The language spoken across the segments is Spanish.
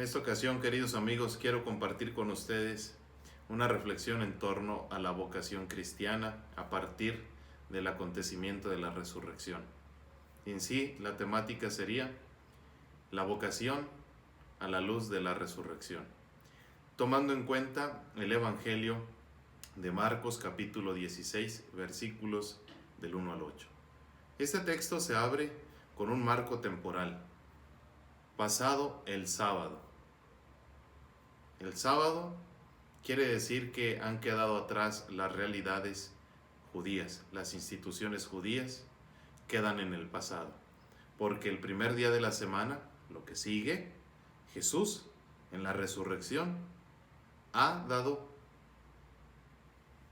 esta ocasión, queridos amigos, quiero compartir con ustedes una reflexión en torno a la vocación cristiana a partir del acontecimiento de la resurrección. En sí, la temática sería la vocación a la luz de la resurrección, tomando en cuenta el Evangelio de Marcos capítulo 16, versículos del 1 al 8. Este texto se abre con un marco temporal, pasado el sábado. El sábado quiere decir que han quedado atrás las realidades judías, las instituciones judías quedan en el pasado, porque el primer día de la semana, lo que sigue, Jesús en la resurrección ha dado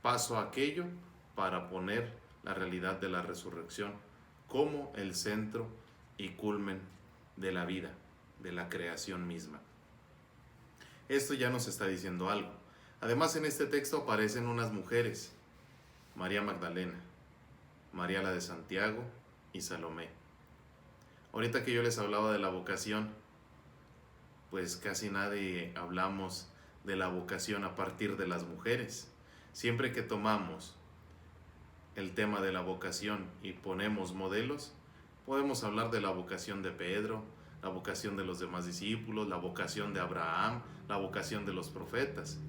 paso a aquello para poner la realidad de la resurrección como el centro y culmen de la vida, de la creación misma. Esto ya nos está diciendo algo. Además, en este texto aparecen unas mujeres, María Magdalena, María la de Santiago y Salomé. Ahorita que yo les hablaba de la vocación, pues casi nadie hablamos de la vocación a partir de las mujeres. Siempre que tomamos el tema de la vocación y ponemos modelos, podemos hablar de la vocación de Pedro, la vocación de los demás discípulos, la vocación de Abraham, la vocación de los profetas,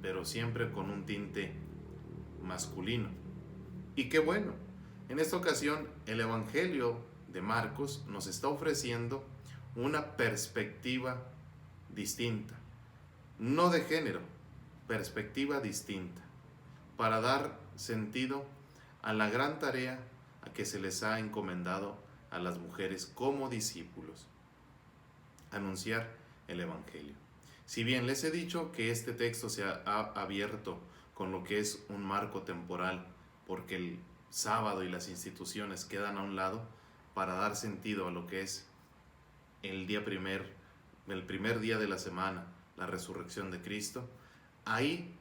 pero siempre con un tinte masculino. Y qué bueno, en esta ocasión el Evangelio de Marcos nos está ofreciendo una perspectiva distinta, no de género, perspectiva distinta, para dar sentido a la gran tarea a que se les ha encomendado a las mujeres como discípulos, anunciar el Evangelio. Si bien les he dicho que este texto se ha abierto con lo que es un marco temporal, porque el sábado y las instituciones quedan a un lado para dar sentido a lo que es el primer día de la semana, la resurrección de Cristo, ahí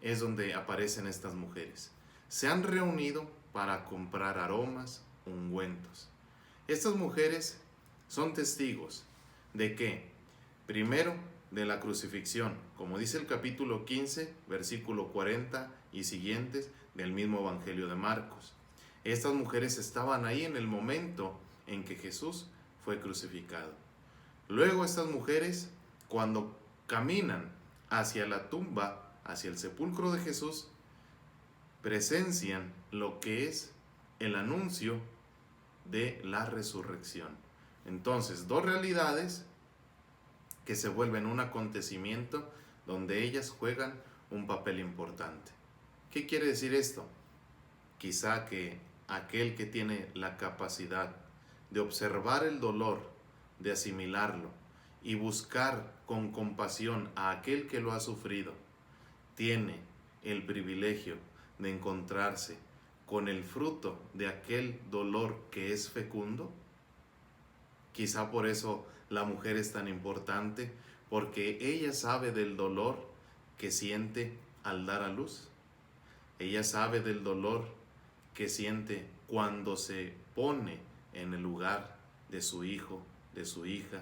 es donde aparecen estas mujeres. Se han reunido para comprar aromas, ungüentos. Estas mujeres son testigos de que, primero, de la crucifixión, como dice el capítulo 15, versículo 40 y siguientes del mismo Evangelio de Marcos. Estas mujeres estaban ahí en el momento en que Jesús fue crucificado. Luego estas mujeres, cuando caminan hacia la tumba, hacia el sepulcro de Jesús, presencian lo que es el anuncio de la resurrección. Entonces, dos realidades que se vuelven un acontecimiento donde ellas juegan un papel importante. ¿Qué quiere decir esto? Quizá que aquel que tiene la capacidad de observar el dolor, de asimilarlo y buscar con compasión a aquel que lo ha sufrido, tiene el privilegio de encontrarse con el fruto de aquel dolor que es fecundo. Quizá por eso la mujer es tan importante, porque ella sabe del dolor que siente al dar a luz. Ella sabe del dolor que siente cuando se pone en el lugar de su hijo, de su hija,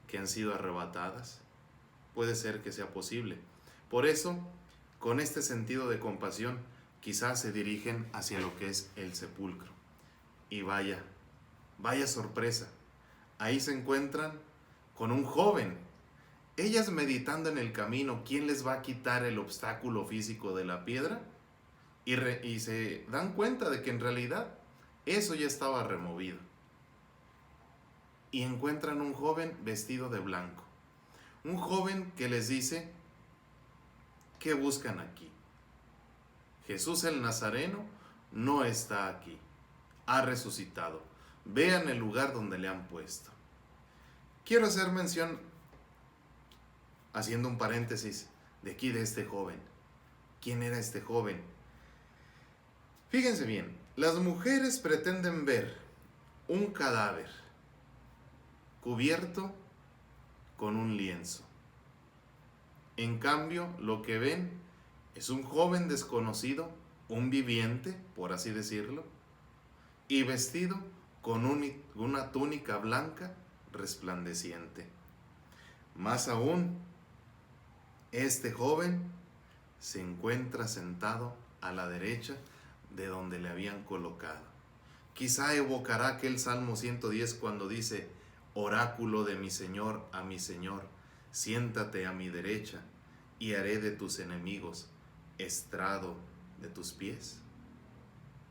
que han sido arrebatadas. Puede ser que sea posible. Por eso, con este sentido de compasión, quizás se dirigen hacia lo que es el sepulcro. Y vaya sorpresa. Ahí se encuentran con un joven. Ellas meditando en el camino, ¿quién les va a quitar el obstáculo físico de la piedra? Y se dan cuenta de que en realidad eso ya estaba removido. Y encuentran un joven vestido de blanco. Un joven que les dice, ¿qué buscan aquí? Jesús el Nazareno no está aquí. Ha resucitado. Vean el lugar donde le han puesto. Quiero hacer mención, haciendo un paréntesis, de aquí de este joven. ¿Quién era este joven? Fíjense bien, las mujeres pretenden ver un cadáver cubierto con un lienzo. En cambio, lo que ven es un joven desconocido, un viviente, por así decirlo, y vestido con una túnica blanca resplandeciente. Más aún, este joven se encuentra sentado a la derecha de donde le habían colocado. Quizá evocará aquel Salmo 110 cuando dice: oráculo de mi Señor a mi Señor, siéntate a mi derecha y haré de tus enemigos estrado de tus pies.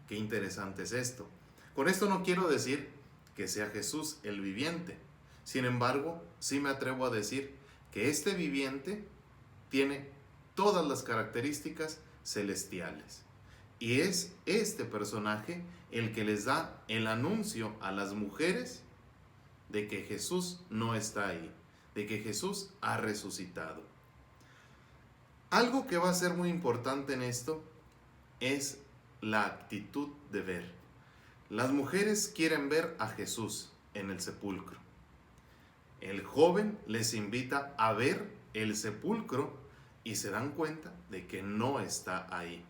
Qué interesante es esto. Con esto no quiero decir que sea Jesús el viviente. Sin embargo, sí me atrevo a decir que este viviente tiene todas las características celestiales. Y es este personaje el que les da el anuncio a las mujeres de que Jesús no está ahí, de que Jesús ha resucitado. Algo que va a ser muy importante en esto es la actitud de ver. Las mujeres quieren ver a Jesús en el sepulcro. El joven les invita a ver el sepulcro y se dan cuenta de que no está ahí.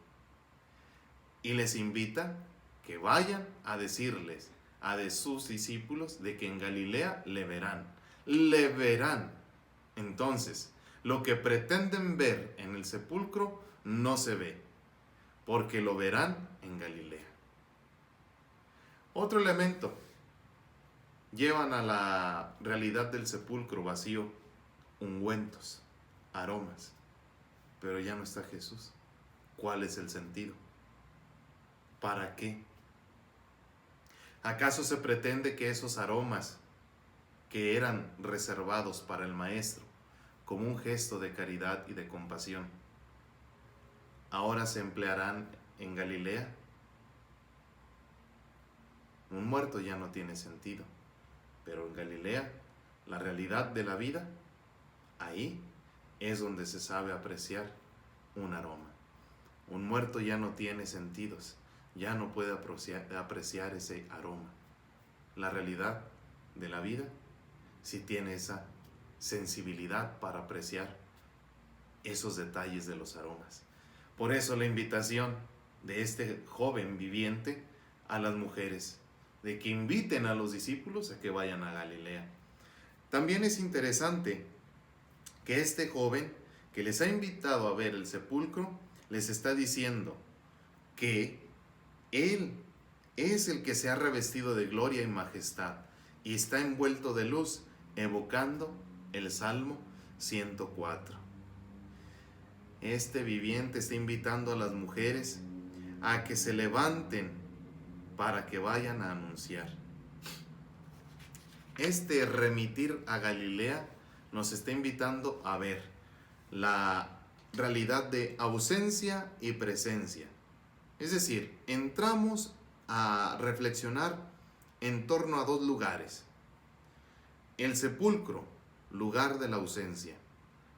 Y les invita que vayan a decirles a de sus discípulos de que en Galilea le verán. Le verán. Entonces, lo que pretenden ver en el sepulcro no se ve, porque lo verán en Galilea. Otro elemento. Llevan a la realidad del sepulcro vacío ungüentos, aromas, pero ya no está Jesús. ¿Cuál es el sentido? ¿Para qué? ¿Acaso se pretende que esos aromas que eran reservados para el Maestro, como un gesto de caridad y de compasión, ahora se emplearán en Galilea? Un muerto ya no tiene sentido, pero en Galilea, la realidad de la vida, ahí es donde se sabe apreciar un aroma. Un muerto ya no tiene sentidos, ya no puede apreciar ese aroma. La realidad de la vida sí tiene esa sensibilidad para apreciar esos detalles de los aromas. Por eso la invitación de este joven viviente a las mujeres, de que inviten a los discípulos a que vayan a Galilea. También es interesante que este joven que les ha invitado a ver el sepulcro, les está diciendo que Él es el que se ha revestido de gloria y majestad y está envuelto de luz, evocando el Salmo 104. Este viviente está invitando a las mujeres a que se levanten para que vayan a anunciar. Este remitir a Galilea nos está invitando a ver la realidad de ausencia y presencia. Es decir, entramos a reflexionar en torno a dos lugares. El sepulcro, lugar de la ausencia.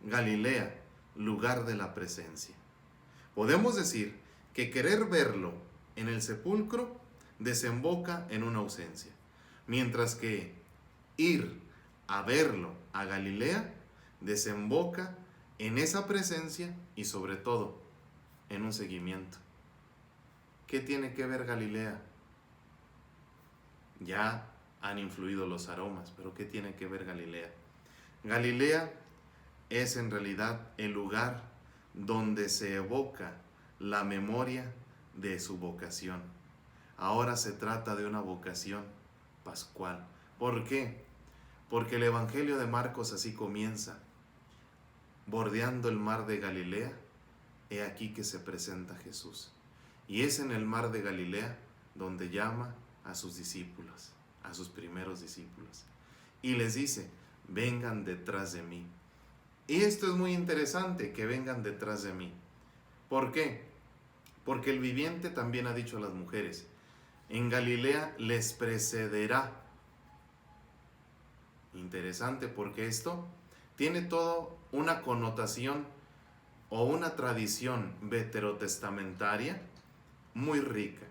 Galilea, lugar de la presencia. Podemos decir que querer verlo en el sepulcro desemboca en una ausencia, mientras que ir a verlo a Galilea desemboca en esa presencia y sobre todo en un seguimiento. ¿Qué tiene que ver Galilea? Ya han influido los aromas, pero ¿qué tiene que ver Galilea? Galilea es en realidad el lugar donde se evoca la memoria de su vocación. Ahora se trata de una vocación pascual. ¿Por qué? Porque el Evangelio de Marcos así comienza. Bordeando el mar de Galilea, he aquí que se presenta Jesús. Y es en el mar de Galilea donde llama a sus discípulos, a sus primeros discípulos. Y les dice, vengan detrás de mí. Y esto es muy interesante, que vengan detrás de mí. ¿Por qué? Porque el viviente también ha dicho a las mujeres, en Galilea les precederá. Interesante, porque esto tiene toda una connotación o una tradición veterotestamentaria muy rica.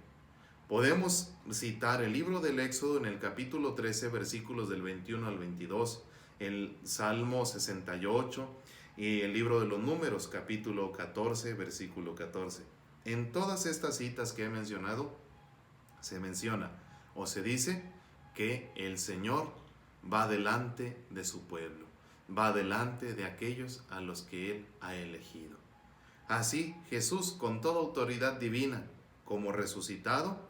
Podemos citar el libro del Éxodo en el capítulo 13, versículos del 21 al 22, el Salmo 68 y el libro de los Números, capítulo 14, versículo 14. En todas estas citas que he mencionado, se menciona o se dice que el Señor va delante de su pueblo, va delante de aquellos a los que Él ha elegido. Así, Jesús, con toda autoridad divina, como resucitado,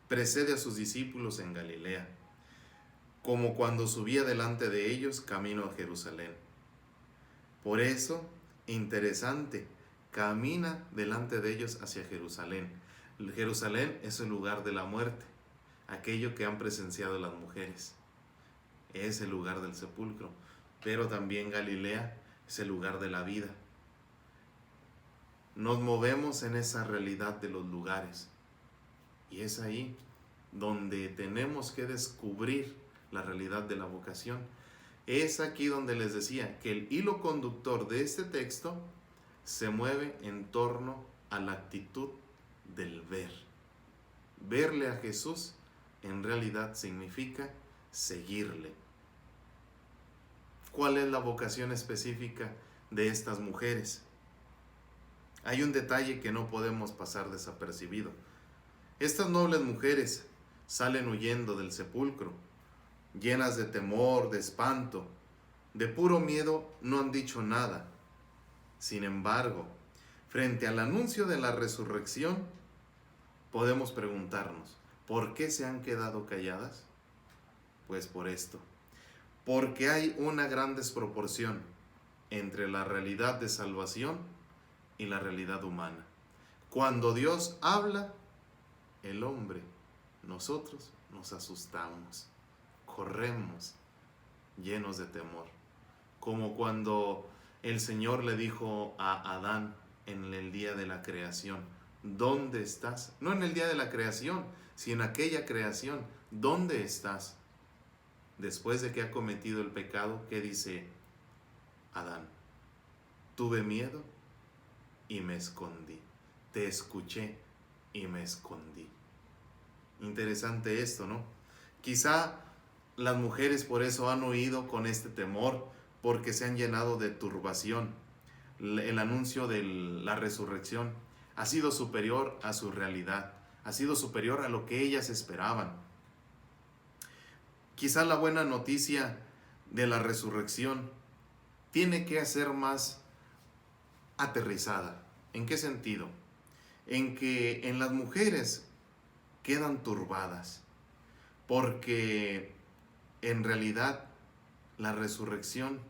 precede a sus discípulos en Galilea, como cuando subía delante de ellos camino a Jerusalén. Por eso, interesante, camina delante de ellos hacia Jerusalén. Jerusalén es el lugar de la muerte, aquello que han presenciado las mujeres. Es el lugar del sepulcro, pero también Galilea es el lugar de la vida. Nos movemos en esa realidad de los lugares, y es ahí donde tenemos que descubrir la realidad de la vocación. Es aquí donde les decía que el hilo conductor de este texto se mueve en torno a la actitud del ver. Verle a Jesús en realidad significa seguirle. ¿Cuál es la vocación específica de estas mujeres? Hay un detalle que no podemos pasar desapercibido. Estas nobles mujeres salen huyendo del sepulcro, llenas de temor, de espanto, de puro miedo, no han dicho nada. Sin embargo, frente al anuncio de la resurrección, podemos preguntarnos, ¿por qué se han quedado calladas? Pues por esto, porque hay una gran desproporción entre la realidad de salvación y la realidad humana. Cuando Dios habla, el hombre, nosotros nos asustamos, corremos llenos de temor, como cuando el Señor le dijo a Adán en el día de la creación, ¿dónde estás? No en el día de la creación, sino en aquella creación, ¿dónde estás? Después de que ha cometido el pecado, ¿qué dice Adán? Tuve miedo y me escondí, te escuché y me escondí. Interesante esto, ¿no? Quizá las mujeres por eso han huido con este temor, porque se han llenado de turbación. El anuncio de la resurrección ha sido superior a su realidad, ha sido superior a lo que ellas esperaban. Quizá la buena noticia de la resurrección tiene que ser más aterrizada. ¿En qué sentido? En que en las mujeres quedan turbadas, porque en realidad la resurrección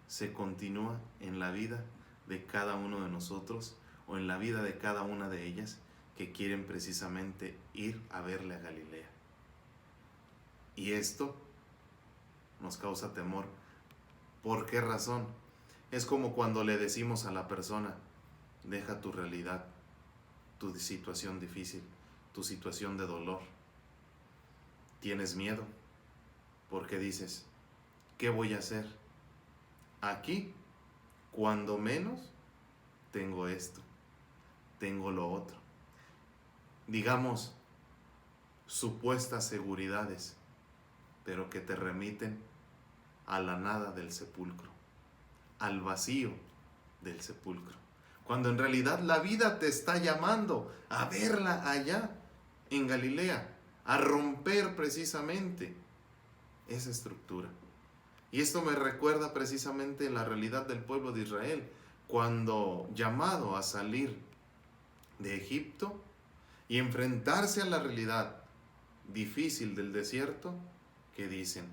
se continúa en la vida de cada uno de nosotros, o en la vida de cada una de ellas que quieren precisamente ir a verle a Galilea. Y esto nos causa temor. ¿Por qué razón? Es como cuando le decimos a la persona, deja tu realidad, tu situación difícil, tu situación de dolor. ¿Tienes miedo? Porque dices, ¿qué voy a hacer? Aquí, cuando menos, tengo esto, tengo lo otro. Digamos, supuestas seguridades, pero que te remiten a la nada del sepulcro, al vacío del sepulcro. Cuando en realidad la vida te está llamando a verla allá en Galilea, a romper precisamente esa estructura. Y esto me recuerda precisamente la realidad del pueblo de Israel, cuando llamado a salir de Egipto y enfrentarse a la realidad difícil del desierto, que dicen,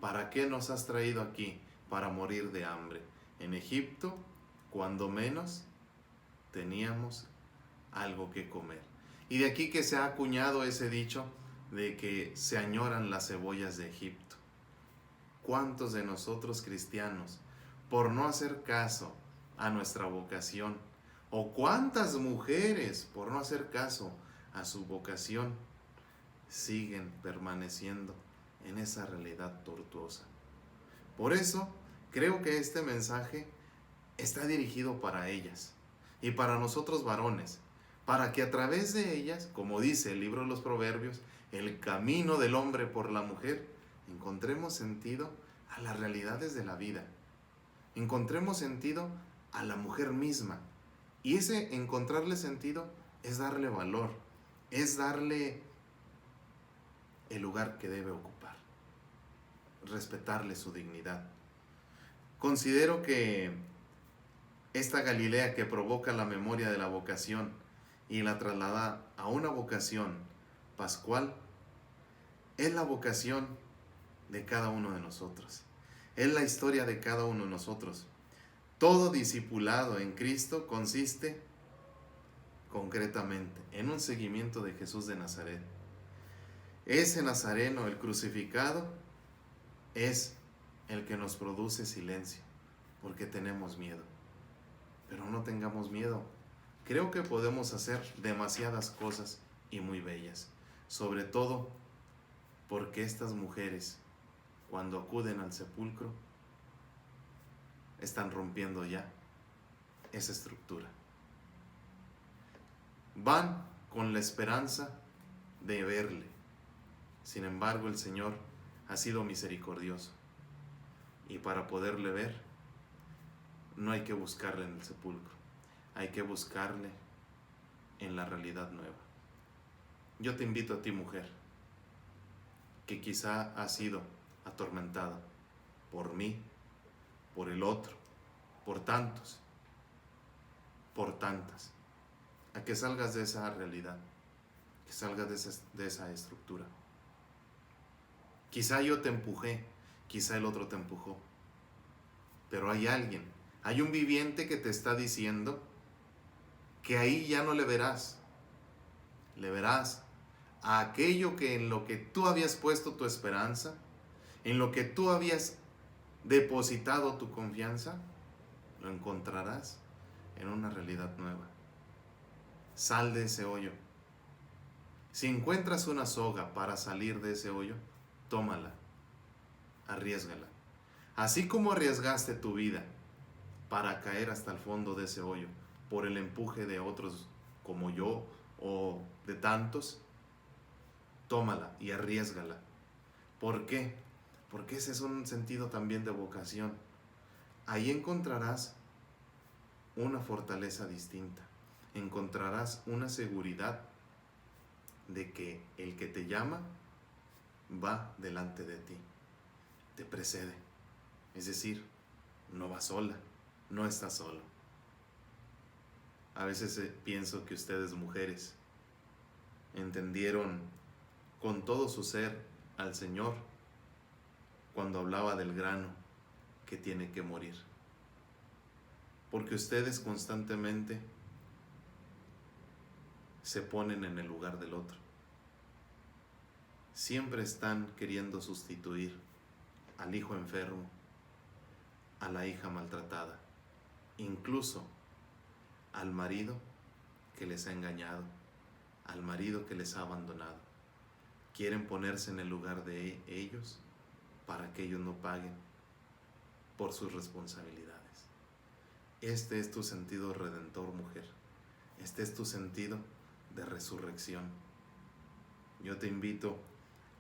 ¿para qué nos has traído aquí? Para morir de hambre. En Egipto, cuando menos, teníamos algo que comer. Y de aquí que se ha acuñado ese dicho de que se añoran las cebollas de Egipto. ¿Cuántos de nosotros cristianos, por no hacer caso a nuestra vocación, o cuántas mujeres, por no hacer caso a su vocación, siguen permaneciendo en esa realidad tortuosa? Por eso creo que este mensaje está dirigido para ellas y para nosotros varones, para que a través de ellas, como dice el libro de los Proverbios, el camino del hombre por la mujer, encontremos sentido a las realidades de la vida, encontremos sentido a la mujer misma, y ese encontrarle sentido es darle valor, es darle el lugar que debe ocupar, respetarle su dignidad. Considero que esta Galilea que provoca la memoria de la vocación y la traslada a una vocación pascual, es la vocación de cada uno de nosotros. Es la historia de cada uno de nosotros. Todo discipulado en Cristo consiste concretamente en un seguimiento de Jesús de Nazaret. Ese Nazareno, el crucificado, es el que nos produce silencio, porque tenemos miedo. Pero no tengamos miedo. Creo que podemos hacer demasiadas cosas y muy bellas. Sobre todo porque estas mujeres, cuando acuden al sepulcro, están rompiendo ya esa estructura. Van con la esperanza de verle. Sin embargo, el Señor ha sido misericordioso. Y para poderle ver, no hay que buscarle en el sepulcro. Hay que buscarle en la realidad nueva. Yo te invito a ti, mujer, que quizá has sido atormentada por mí, por el otro, por tantos, por tantas, a que salgas de esa realidad, que salgas de esa estructura. Quizá yo te empujé, quizá el otro te empujó, pero hay alguien, hay un viviente que te está diciendo que ahí ya no le verás a aquello que en lo que tú habías puesto tu esperanza, en lo que tú habías depositado tu confianza, lo encontrarás en una realidad nueva. Sal de ese hoyo. Si encuentras una soga para salir de ese hoyo, tómala, arriésgala. Así como arriesgaste tu vida para caer hasta el fondo de ese hoyo por el empuje de otros como yo o de tantos, tómala y arriésgala. ¿Por qué? Porque ese es un sentido también de vocación. Ahí encontrarás una fortaleza distinta. Encontrarás una seguridad de que el que te llama va delante de ti, te precede. Es decir, no vas sola, no estás solo. A veces pienso que ustedes, mujeres, entendieron con todo su ser al Señor cuando hablaba del grano que tiene que morir. Porque ustedes constantemente se ponen en el lugar del otro. Siempre están queriendo sustituir al hijo enfermo, a la hija maltratada, incluso al marido que les ha engañado, al marido que les ha abandonado. Quieren ponerse en el lugar de ellos para que ellos no paguen por sus responsabilidades. Este es tu sentido redentor, mujer. Este es tu sentido de resurrección. Yo te invito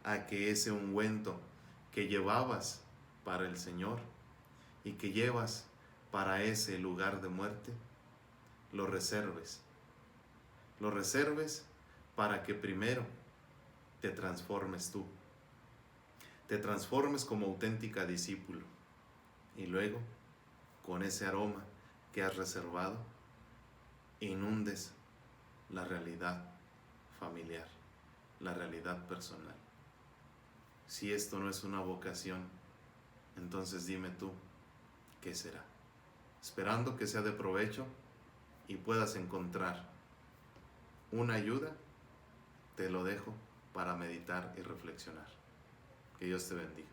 a que ese ungüento que llevabas para el Señor y que llevas para ese lugar de muerte, lo reserves. Lo reserves para que primero te transformes tú. Te transformes como auténtica discípulo. Y luego, con ese aroma que has reservado, inundes la realidad familiar, la realidad personal. Si esto no es una vocación, entonces dime tú, ¿qué será? Esperando que sea de provecho y puedas encontrar una ayuda, te lo dejo para meditar y reflexionar. Que Dios te bendiga.